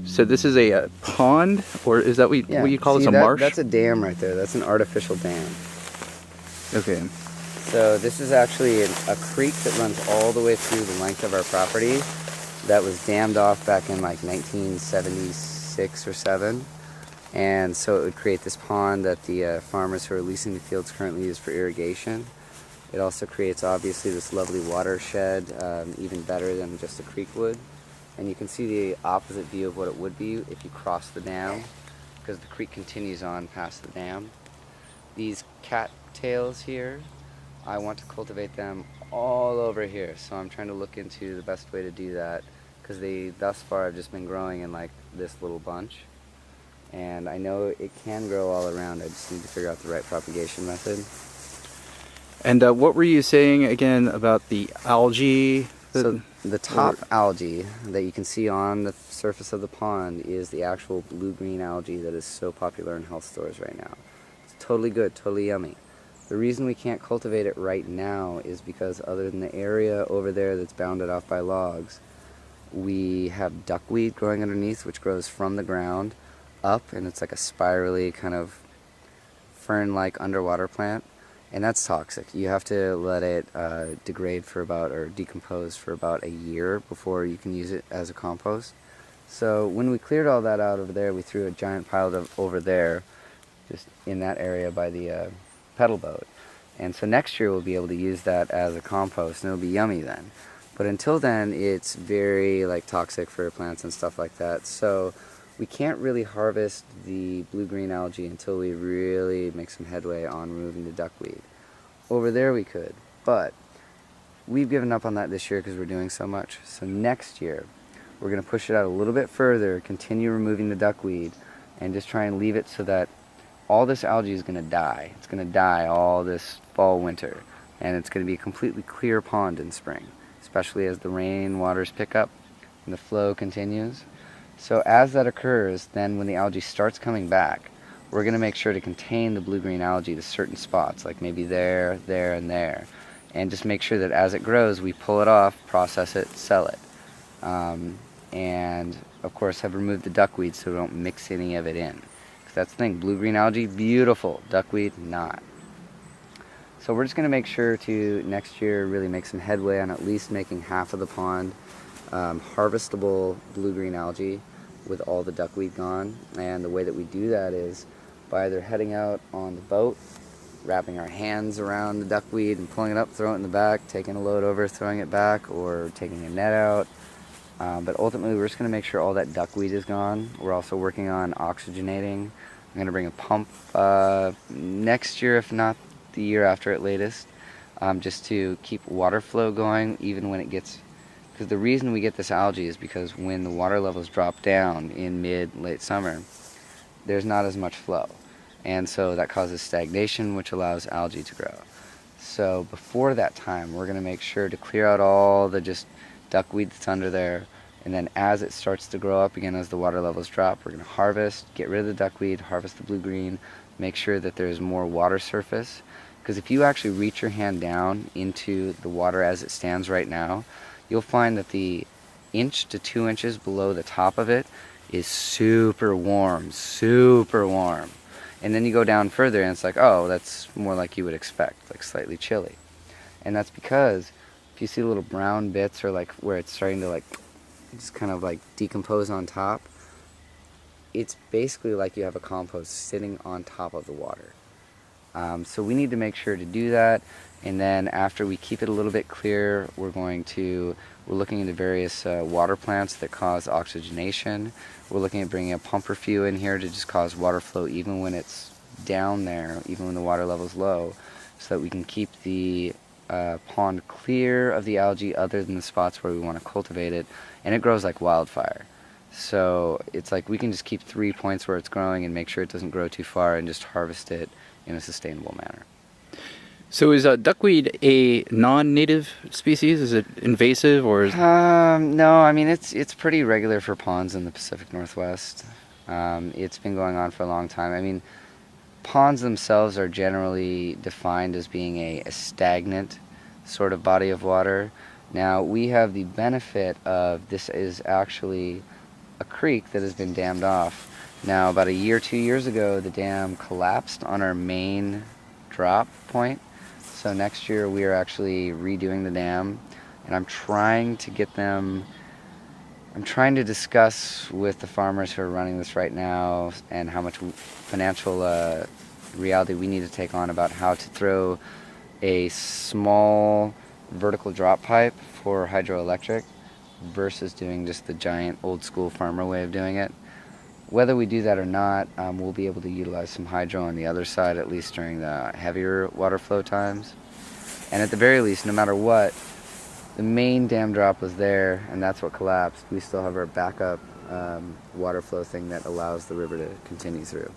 So this is a pond, or is that what you call this, a marsh? That's a dam right there. That's an artificial dam. Okay. So this is actually a creek that runs all the way through the length of our property that was dammed off back in like 1976 or 7. And so it would create this pond that the farmers who are leasing the fields currently use for irrigation. It also creates obviously this lovely watershed, even better than just a creek would. And you can see the opposite view of what it would be if you cross the dam, because the creek continues on past the dam. These cattails here, I want to cultivate them all over here, so I'm trying to look into the best way to do that, because they thus far have just been growing in like this little bunch. And I know it can grow all around, I just need to figure out the right propagation method. And what were you saying again about the algae? So the top algae that you can see on the surface of the pond is the actual blue-green algae that is so popular in health stores right now. It's totally good, totally yummy. The reason we can't cultivate it right now is because other than the area over there that's bounded off by logs, we have duckweed growing underneath, which grows from the ground up, and it's like a spirally kind of fern-like underwater plant. And that's toxic. You have to let it degrade for about, or decompose for about a year before you can use it as a compost. So when we cleared all that out over there, we threw a giant pile over there, just in that area by the pedal boat. And so next year we'll be able to use that as a compost, and it'll be yummy then. But until then, it's very like toxic for plants and stuff like that. So we can't really harvest the blue-green algae until we really make some headway on removing the duckweed. Over there we could, but we've given up on that this year because we're doing so much. So next year, we're going to push it out a little bit further, continue removing the duckweed, and just try and leave it so that all this algae is going to die. It's going to die all this fall, winter, and it's going to be a completely clear pond in spring, especially as the rain waters pick up and the flow continues. So as that occurs, then when the algae starts coming back, we're going to make sure to contain the blue-green algae to certain spots, like maybe there, there, and there. And just make sure that as it grows, we pull it off, process it, sell it. And of course have removed the duckweed so we don't mix any of it in. Because that's the thing, blue-green algae, beautiful, duckweed, not. So we're just going to make sure to, next year, really make some headway on at least making half of the pond harvestable blue-green algae with all the duckweed gone. And the way that we do that is by either heading out on the boat, wrapping our hands around the duckweed and pulling it up, throwing it in the back, taking a load over, throwing it back, or taking a net out. But ultimately we're just going to make sure all that duckweed is gone. We're also working on oxygenating. I'm going to bring a pump next year, if not the year after at latest, just to keep water flow going even when it gets. Because the reason we get this algae is because when the water levels drop down in late summer, there's not as much flow. And so that causes stagnation, which allows algae to grow. So before that time, we're going to make sure to clear out all the just duckweed that's under there. And then as it starts to grow up again, as the water levels drop, we're going to harvest, get rid of the duckweed, harvest the blue-green, make sure that there's more water surface. Because if you actually reach your hand down into the water as it stands right now, you'll find that the 1 to 2 inches below the top of it is super warm, super warm. And then you go down further and it's like, oh, that's more like you would expect, like slightly chilly. And that's because if you see little brown bits, or like where it's starting to like just kind of like decompose on top, it's basically like you have a compost sitting on top of the water. So we need to make sure to do that. And then after we keep it a little bit clear, we're looking into various water plants that cause oxygenation. We're looking at bringing a pump or few in here to just cause water flow even when it's down there, even when the water level's low, so that we can keep the pond clear of the algae other than the spots where we want to cultivate it. And it grows like wildfire. So it's like we can just keep 3 points where it's growing and make sure it doesn't grow too far and just harvest it in a sustainable manner. So is duckweed a non-native species? Is it invasive, or is... No, I mean it's pretty regular for ponds in the Pacific Northwest. It's been going on for a long time. I mean, ponds themselves are generally defined as being a stagnant sort of body of water. Now, we have the benefit of this is actually a creek that has been dammed off. Now, about a year, 2 years ago, the dam collapsed on our main drop point. So next year we are actually redoing the dam, and I'm trying to discuss with the farmers who are running this right now and how much financial reality we need to take on about how to throw a small vertical drop pipe for hydroelectric versus doing just the giant old school farmer way of doing it. Whether we do that or not, we'll be able to utilize some hydro on the other side, at least during the heavier water flow times. And at the very least, no matter what, the main dam drop was there, and that's what collapsed. We still have our backup water flow thing that allows the river to continue through.